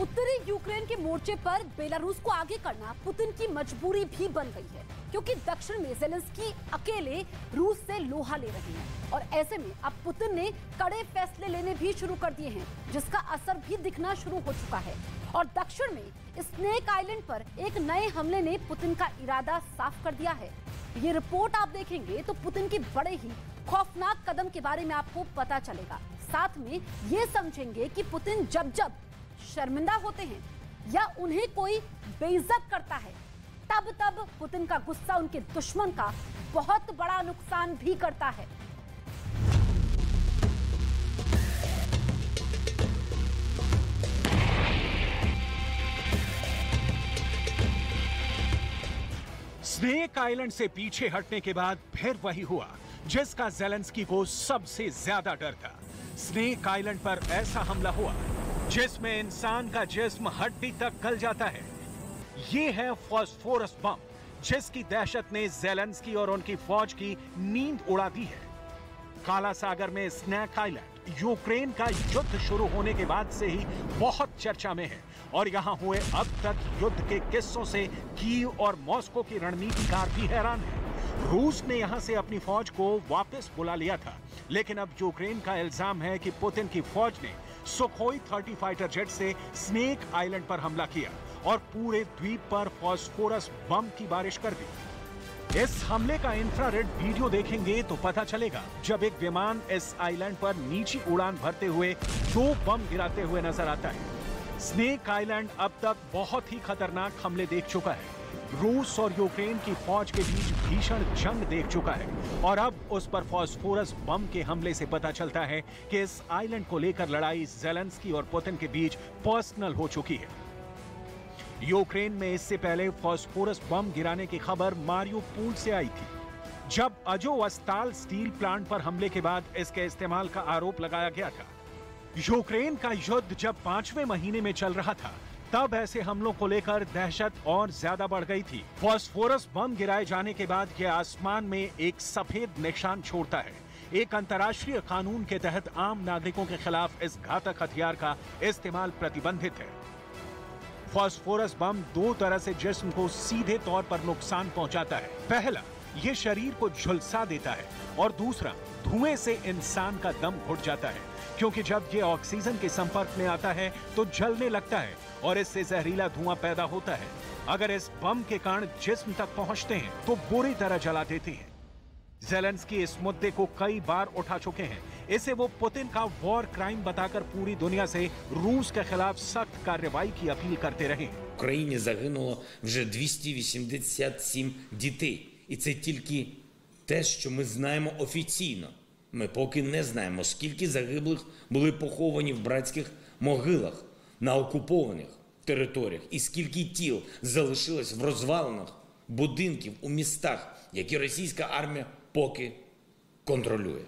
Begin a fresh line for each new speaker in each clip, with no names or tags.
उत्तरी यूक्रेन के मोर्चे पर बेलारूस को आगे करना पुतिन की मजबूरी भी बन गई है, क्योंकि दक्षिण में ज़ेलेंस्की अकेले रूस से लोहा ले रहे हैं और ऐसे में अब पुतिन ने कड़े फैसले लेने भी शुरू कर दिए हैं, जिसका असर भी दिखना शुरू हो चुका है। और दक्षिण में स्नेक आइलैंड पर एक नए हमले ने पुतिन का इरादा साफ कर दिया है। ये रिपोर्ट आप देखेंगे तो पुतिन के बड़े ही खौफनाक कदम के बारे में आपको पता चलेगा। साथ में ये समझेंगे कि पुतिन जब जब शर्मिंदा होते हैं या उन्हें कोई बेइज्जत करता है, तब तब पुतिन का गुस्सा उनके दुश्मन का बहुत बड़ा नुकसान भी करता है।
स्नेक आइलैंड से पीछे हटने के बाद फिर वही हुआ जिसका ज़ेलेंस्की को सबसे ज्यादा डर था। स्नेक आइलैंड पर ऐसा हमला हुआ जिसमें इंसान का जिस्म हड्डी तक गल जाता है। ये है फॉस्फोरस बम, जिसकी दहशत ने ज़ेलेंस्की और उनकी फौज की नींद उड़ा दी है। काला सागर में स्नेक आइलैंड यूक्रेन का युद्ध शुरू होने के बाद से ही बहुत चर्चा में है और यहां हुए अब तक युद्ध के किस्सों से कीव और मॉस्को की रणनीतिकार भी हैरान है। रूस ने यहां से अपनी फौज को वापस बुला लिया था, लेकिन अब यूक्रेन का इल्जाम है कि पुतिन की फौज ने सुखोई 30 फाइटर जेट से स्नेक आइलैंड पर हमला किया और पूरे द्वीप पर फॉस्फोरस बम की बारिश कर दी। इस हमले का इंफ्रारेड वीडियो देखेंगे तो पता चलेगा जब एक विमान इस आइलैंड पर नीची उड़ान भरते हुए 2 बम गिराते हुए नजर आता है। स्नेक आइलैंड अब तक बहुत ही खतरनाक हमले देख चुका है। रूस और यूक्रेन की फौज के बीच भीषण जंग देख चुका है और अब उस पर फॉस्फोरस बम के हमले से पता चलता है कि इस आइलैंड को लेकर लड़ाई ज़ेलेंस्की और पुतिन के बीच पर्सनल हो चुकी है। यूक्रेन में इससे पहले फॉस्फोरस बम गिराने की खबर मारियोपोल से आई थी, जब अजोवस्ताल स्टील प्लांट पर हमले के बाद इसके इस्तेमाल का आरोप लगाया गया था। यूक्रेन का युद्ध जब 5वें महीने में चल रहा था, तब ऐसे हमलों को लेकर दहशत और ज्यादा बढ़ गई थी। फॉस्फोरस बम गिराए जाने के बाद यह आसमान में एक सफेद निशान छोड़ता है। एक अंतर्राष्ट्रीय कानून के तहत आम नागरिकों के खिलाफ इस घातक हथियार का इस्तेमाल प्रतिबंधित है। फॉस्फोरस बम 2 तरह से जिस्म को सीधे तौर पर नुकसान पहुंचाता है। पहला, ये शरीर को झुलसा देता है और दूसरा, धुएं से इंसान का दम घुट जाता है, क्योंकि जब ये ऑक्सीजन के संपर्क में आता है तो जलने लगता है और इससे जहरीला धुआं पैदा होता है। अगर इस बम के कारण जिस्म तक पहुंचते हैं तो बुरी तरह जला देते हैं। ज़ेलेंस्की इस मुद्दे को कई बार उठा चुके हैं। इसे वो पुतिन का वॉर क्राइम बताकर पूरी दुनिया से रूस के खिलाफ सख्त कार्रवाई की अपील करते रहे।
В Україні загинуло вже 287 дітей. І це тільки те, що ми знаємо офіційно. Ми поки не знаємо, скільки загиблих були поховані в братських могилах на окупованих територіях і скільки тіл залишилось в розвалинах будинків у містах, які російська армія поки контролює.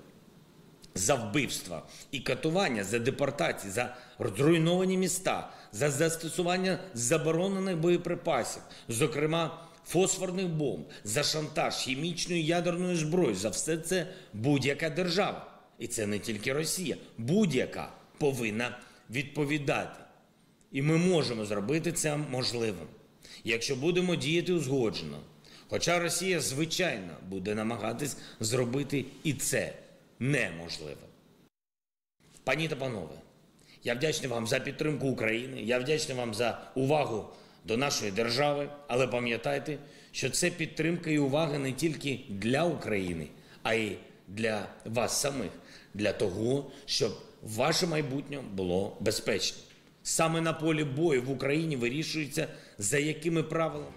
За вбивства і катування, за депортації, за зруйновані міста, за застосування заборонених боєприпасів, зокрема фосфорних бомб, за шантаж хімічною і ядерною зброєю, за все це будь-яка держава, і це не тільки Росія, будь-яка повинна відповідати. І ми можемо зробити це можливим, якщо будемо діяти узгоджено. Хоча Росія, звичайно, буде намагатись зробити і це неможливо. Пані та панове, я вдячний вам за підтримку України, я вдячний вам за увагу до нашої держави, але пам'ятайте, що це підтримка і увага не тільки для України, а й для вас самих, для того, щоб ваше майбутнє було безпечним. Саме на полі бою в Україні вирішується, за якими правилами.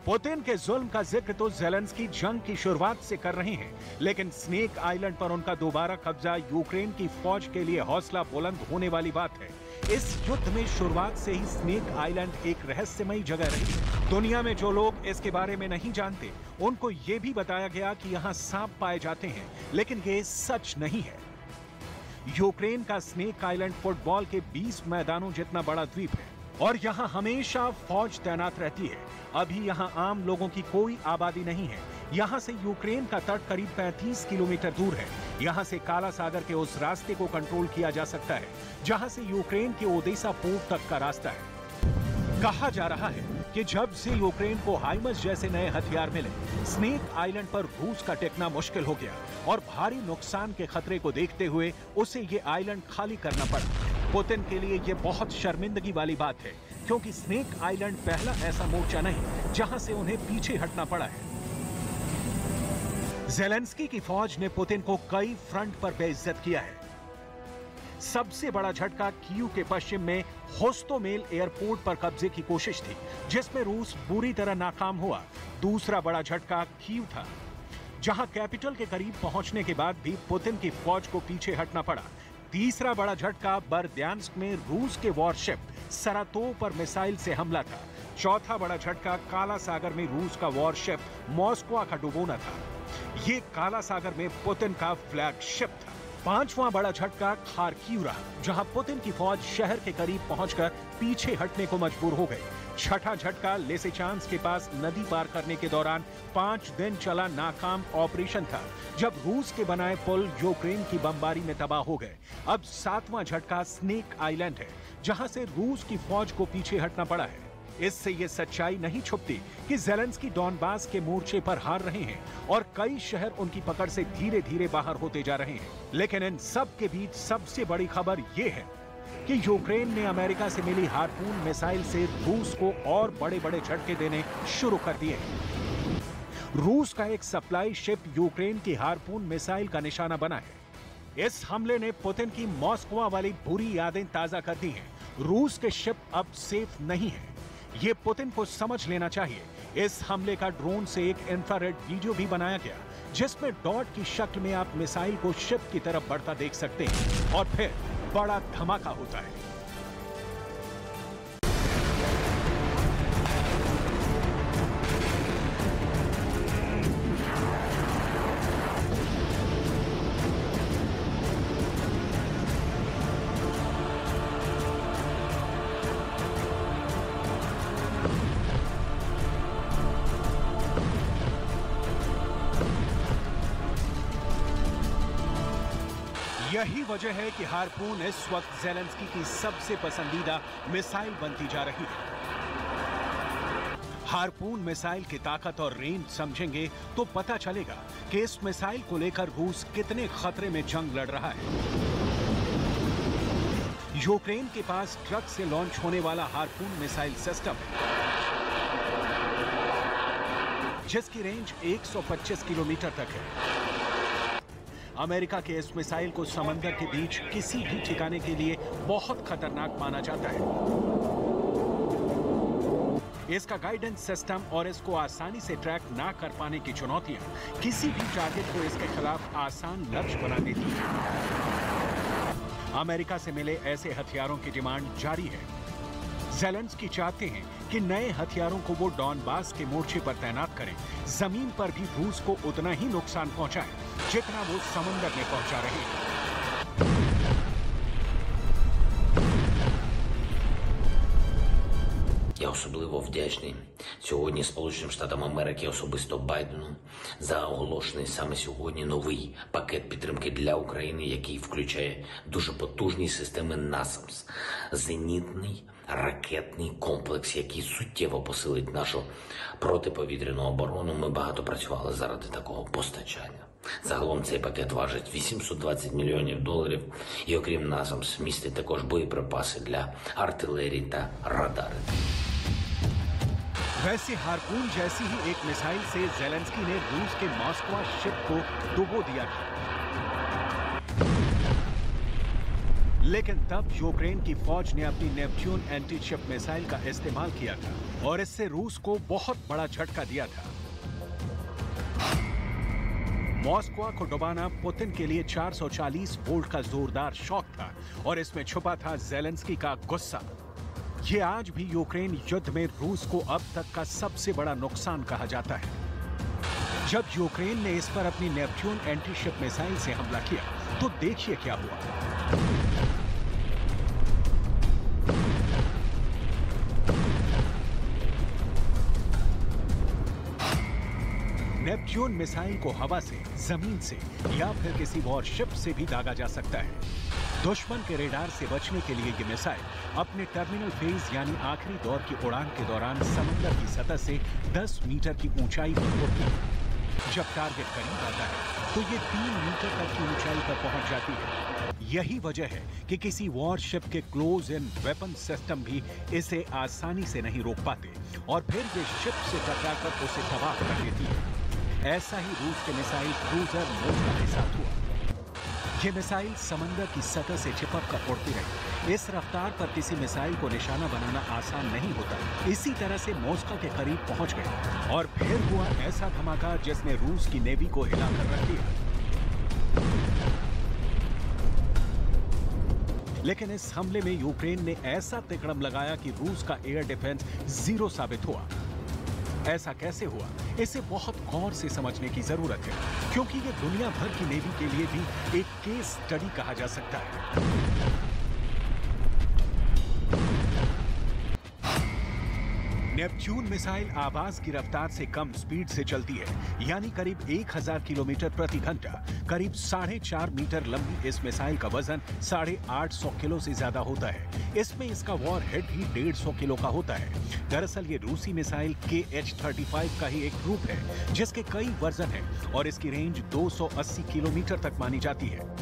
पुतिन के जुल्म का जिक्र तो ज़ेलेंस्की जंग की शुरुआत से कर रहे हैं, लेकिन स्नेक आइलैंड पर उनका दोबारा कब्जा यूक्रेन की फौज के लिए हौसला बुलंद होने वाली बात है। इस युद्ध में शुरुआत से ही स्नेक आइलैंड एक रहस्यमयी जगह रही। दुनिया में जो लोग इसके बारे में नहीं जानते, उनको ये भी बताया गया कि यहाँ सांप पाए जाते हैं, लेकिन ये सच नहीं है। यूक्रेन का स्नेक आइलैंड फुटबॉल के 20 मैदानों जितना बड़ा द्वीप है और यहाँ हमेशा फौज तैनात रहती है। अभी यहाँ आम लोगों की कोई आबादी नहीं है। यहाँ से यूक्रेन का तट करीब 35 किलोमीटर दूर है। यहां से काला सागर के उस रास्ते को कंट्रोल किया जा सकता है जहां से यूक्रेन के ओदेसा पोर्ट तक का रास्ता है। कहा जा रहा है कि जब से यूक्रेन को हाइमर्स जैसे नए हथियार मिले, स्नेक आइलैंड पर रूस का टिकना मुश्किल हो गया और भारी नुकसान के खतरे को देखते हुए उसे ये आइलैंड खाली करना पड़ा। पुतिन के लिए ये बहुत शर्मिंदगी वाली बात है, क्योंकि स्नेक आइलैंड पहला ऐसा मोर्चा नहीं जहां से उन्हें पीछे हटना पड़ा है। ज़ेलेंस्की की फौज ने पुतिन को कई फ्रंट पर बेइज्जत किया है। सबसे बड़ा झटका कीव के पश्चिम में होस्टोमेल एयरपोर्ट पर कब्जे की कोशिश थी, जिसमें रूस बुरी तरह नाकाम हुआ। दूसरा बड़ा झटका कीव था, जहां कैपिटल के करीब पहुंचने के बाद भी पुतिन की फौज को पीछे हटना पड़ा। तीसरा बड़ा झटका बर्द्यांस्क में रूस के वॉरशिप सरातोव पर मिसाइल से हमला था। चौथा बड़ा झटका काला सागर में रूस का वॉरशिप मॉस्को का डुबोना था। ये काला सागर में पुतिन का फ्लैगशिप था। पांचवां बड़ा झटका खार्किव रहा, जहां पुतिन की फौज शहर के करीब पहुंचकर पीछे हटने को मजबूर हो गई। छठा झटका लिसिचांस्क के पास नदी पार करने के दौरान 5 दिन चला नाकाम ऑपरेशन था, जब रूस के बनाए पुल यूक्रेन की बमबारी में तबाह हो गए। अब सातवां झटका स्नेक आइलैंड है, जहां से रूस की फौज को पीछे हटना पड़ा है। इससे ये सच्चाई नहीं छुपती कि ज़ेलेंस्की डॉनबास के मोर्चे पर हार रहे हैं और कई शहर उनकी पकड़ से धीरे धीरे बाहर होते जा रहे हैं। लेकिन इन सब के बीच सबसे बड़ी खबर ये है कि यूक्रेन ने अमेरिका से मिली हार्पून मिसाइल से रूस को और बड़े बड़े झटके देने शुरू कर दिए हैं। रूस का एक सप्लाई शिप यूक्रेन की हार्पून मिसाइल का निशाना बना है। इस हमले ने पुतिन की मॉस्को वाली बुरी यादें ताजा कर दी हैं। रूस के शिप अब सेफ नहीं है, ये पुतिन को समझ लेना चाहिए। इस हमले का ड्रोन से एक इंफ्रारेड वीडियो भी बनाया गया, जिसमें डॉट की शक्ल में आप मिसाइल को शिप की तरफ बढ़ता देख सकते हैं और फिर बड़ा धमाका होता है। यही वजह है कि हार्पून इस वक्त ज़ेलेंस्की की सबसे पसंदीदा मिसाइल बनती जा रही है। हार्पून मिसाइल की ताकत और रेंज समझेंगे तो पता चलेगा कि इस मिसाइल को लेकर रूस कितने खतरे में जंग लड़ रहा है। यूक्रेन के पास ट्रक से लॉन्च होने वाला हार्पून मिसाइल सिस्टम है, जिसकी रेंज 125 किलोमीटर तक है। अमेरिका के इस मिसाइल को समंदर के बीच किसी भी ठिकाने के लिए बहुत खतरनाक माना जाता है। इसका गाइडेंस सिस्टम और इसको आसानी से ट्रैक ना कर पाने की चुनौतियां किसी भी टारगेट को इसके खिलाफ आसान लक्ष्य बना देती हैं। अमेरिका से मिले ऐसे हथियारों की डिमांड जारी है। ज़ेलेंस्की चाहते हैं कि नए हथियारों को वो डॉनबास के मोर्चे पर तैनात करें। जमीन पर भी रूस को उतना ही नुकसान पहुंचाएं जितना वो समंदर में पहुंचा रहे हैं।
Я особливо вдячний сьогодні Сполученим Штатам Америки, особисто Байдену, за оголошений саме сьогодні новий пакет підтримки для України, який включає дуже потужні системи NASAMS, зенітний ракетний комплекс, який суттєво посилить нашу протиповітряну оборону. Ми багато працювали заради такого постачання. Загалом цей пакет важить $820 мільйонів, і окрім NASAMS містить також боєприпаси для артилерії та радари.
वैसे हार्पून जैसी ही एक मिसाइल से ज़ेलेंस्की ने रूस के मॉस्को शिप को डुबो दिया था। लेकिन तब यूक्रेन की फौज ने अपनी नेपच्यून एंटी शिप मिसाइल का इस्तेमाल किया था और इससे रूस को बहुत बड़ा झटका दिया था। मॉस्को को डुबाना पुतिन के लिए 440 वोल्ट का जोरदार शॉक था और इसमें छुपा था ज़ेलेंस्की का गुस्सा। ये आज भी यूक्रेन युद्ध में रूस को अब तक का सबसे बड़ा नुकसान कहा जाता है। जब यूक्रेन ने इस पर अपनी नेपच्यून एंटी शिप मिसाइल से हमला किया तो देखिए क्या हुआ। नेपच्यून मिसाइल को हवा से, जमीन से या फिर किसी वॉरशिप से भी दागा जा सकता है। दुश्मन के रेडार से बचने के लिए ये मिसाइल अपने टर्मिनल फेज यानी आखिरी दौर की उड़ान के दौरान समंदर की सतह से 10 मीटर की ऊंचाई पर उड़ती है। जब टारगेट करीब आता है तो ये 3 मीटर तक की ऊंचाई पर पहुंच जाती है। यही वजह है कि किसी वॉरशिप के क्लोज इन वेपन सिस्टम भी इसे आसानी से नहीं रोक पाते और फिर ये शिप से टकराकर उसे तबाह कर देती है। ऐसा ही रूस के मिसाइल क्रूजर मोस्का के साथ हुआ। ये मिसाइल समंदर की सतह से चिपक कर उड़ती रही। इस रफ्तार पर किसी मिसाइल को निशाना बनाना आसान नहीं होता। इसी तरह से मोस्का के करीब पहुंच गए और फिर हुआ ऐसा धमाका जिसने रूस की नेवी को हिलाकर रख दिया। लेकिन इस हमले में यूक्रेन ने ऐसा तिकड़म लगाया कि रूस का एयर डिफेंस जीरो साबित हुआ। ऐसा कैसे हुआ, इसे बहुत गौर से समझने की जरूरत है, क्योंकि ये दुनिया भर की नेवी के लिए भी एक केस स्टडी कहा जा सकता है। नेपच्यून मिसाइल आवाज की रफ्तार से कम स्पीड से चलती है, यानी करीब 1000 किलोमीटर प्रति घंटा। करीब 4.5 मीटर लंबी इस मिसाइल का वजन 850 किलो से ज्यादा होता है। इसमें इसका वॉर हेड भी 150 किलो का होता है। दरअसल ये रूसी मिसाइल KH-35 का ही एक ग्रुप है, जिसके कई वर्जन हैं और इसकी रेंज 280 किलोमीटर तक मानी जाती है।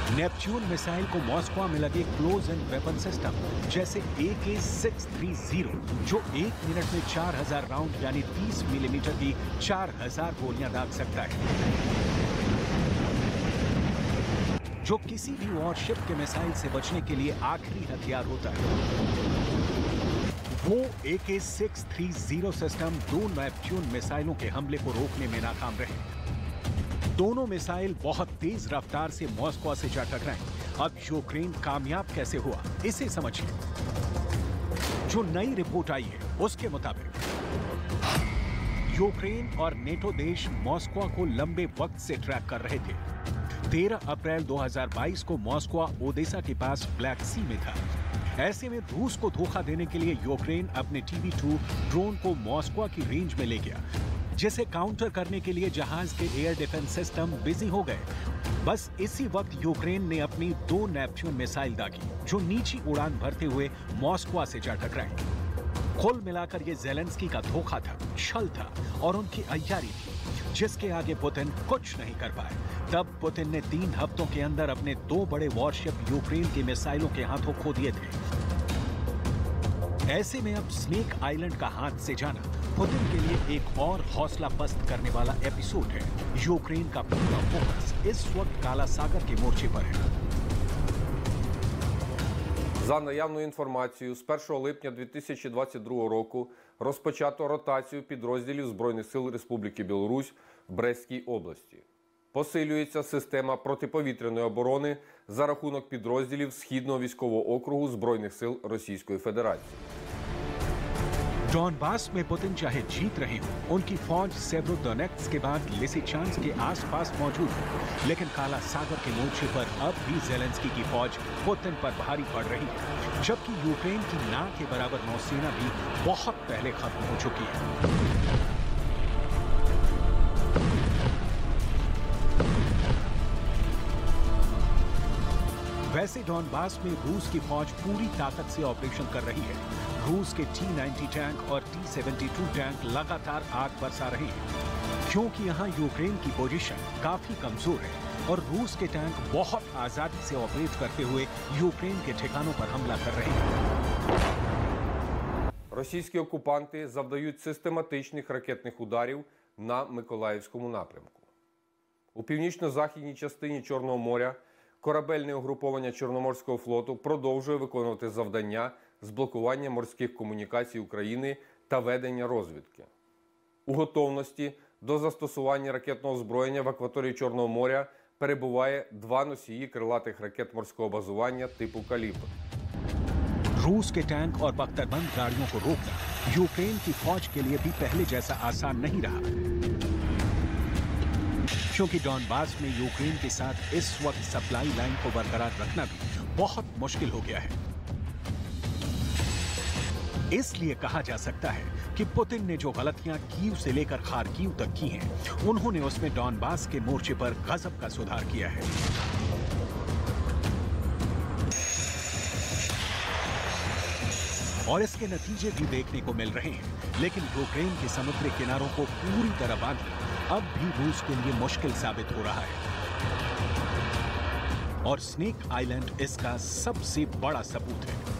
नेपच्यून मिसाइल को मॉस्को में लगे क्लोज एंड वेपन सिस्टम जैसे AK-630 जो 1 मिनट में 4000 राउंड यानी 30 मिलीमीटर की 4000 गोलियां दाग सकता है, जो किसी भी वॉरशिप के मिसाइल से बचने के लिए आखिरी हथियार होता है। वो AK-630 सिस्टम 2 नेपच्यून मिसाइलों के हमले को रोकने में नाकाम रहे। दोनों मिसाइल बहुत तेज रफ्तार से मॉस्को से जा टकराए। अब यूक्रेन कामयाब कैसे हुआ, इसे समझिए। जो नई रिपोर्ट आई है उसके मुताबिक यूक्रेन और नेटो देश मॉस्को को लंबे वक्त से ट्रैक कर रहे थे। 13 अप्रैल 2022 को मॉस्को ओदेसा के पास ब्लैक सी में था। ऐसे में रूस को धोखा देने के लिए यूक्रेन अपने TB2 ड्रोन को मॉस्को की रेंज में ले गया, जिसे काउंटर करने के लिए जहाज के एयर डिफेंस सिस्टम बिजी हो गए। बस इसी वक्त यूक्रेन ने अपनी 2 नेपच्यून मिसाइल दागी, जो नीची उड़ान भरते हुए मॉस्को से जा टकराए। कुल मिलाकर ये ज़ेलेंस्की का धोखा था, छल था और उनकी अय्यारी थी, जिसके आगे पुतिन कुछ नहीं कर पाए। तब पुतिन ने 3 हफ्तों के अंदर अपने 2 बड़े वॉरशिप यूक्रेन के मिसाइलों के हाथों खो दिए थे। ऐसे में अब स्नेक आइलैंड का हाथ से जाना पुतिन के लिए एक और हौसला पस्त करने वाला एपिसोड है। यूक्रेन का पूरा फोकस इस वक्त काला सागर के मोर्चे पर है।
За наявною інформацією, з 1 липня 2022 року розпочато ротацію підрозділів Збройних сил Республіки Білорусь в Брестській області. Посилюється система протиповітряної оборони за рахунок підрозділів Східного військового округу Збройних сил Російської Федерації.
डॉनबास में पुतिन चाहे जीत रहे हों, उनकी फौज सेवरोडोनेट्स्क के बाद लिसिचांस के आसपास मौजूद है, लेकिन काला सागर के मोर्चे पर अब भी ज़ेलेंस्की की फौज पुतिन पर भारी पड़ रही है, जबकि यूक्रेन की ना के बराबर नौसेना भी बहुत पहले खत्म हो चुकी है। वैसे डॉनबास में रूस की फौज पूरी ताकत से ऑपरेशन कर रही है। रूस के T-90 टैंक और T-72 टैंक लगातार आग बरसा रहे हैं, क्योंकि यहाँ यूक्रेन की पोजीशन काफी कमजोर है और रूस के टैंक बहुत आजादी से ऑपरेट करते हुए यूक्रेन के ठिकानों पर हमला कर रहे हैं।
Російські окупанти завдають систематичних ракетних ударів на Миколаївському напрямку. У північно-західній частині Чорного моря корабельне угруповання Чорноморського флоту продовжує виконувати завдання з блокування морських комунікацій України та ведення розвідки. У готовності до застосування ракетного озброєння в акваторії Чорного моря перебуває 2 носії крилатих ракет морського базування типу «Калібр».
रूस के टैंक और बख्तरबंद गाड़ियों को रोकना यूक्रेन की फौज के लिए भी पहले जैसा आसान नहीं रहा, क्योंकि डॉनबास में यूक्रेन के साथ इस वक्त सप्लाई लाइन को बरकरार रखना भी बहुत मुश्किल हो गया है। इसलिए कहा जा सकता है कि पुतिन ने जो गलतियां कीव से लेकर खार्किव तक की हैं, उन्होंने उसमें डॉनबास के मोर्चे पर गजब का सुधार किया है। और इसके नतीजे भी देखने को मिल रहे हैं। लेकिन यूक्रेन के समुद्री किनारों को पूरी तरह बांधना अब भी रूस के लिए मुश्किल साबित हो रहा है। और स्नेक आइलैंड इसका सबसे बड़ा सबूत है।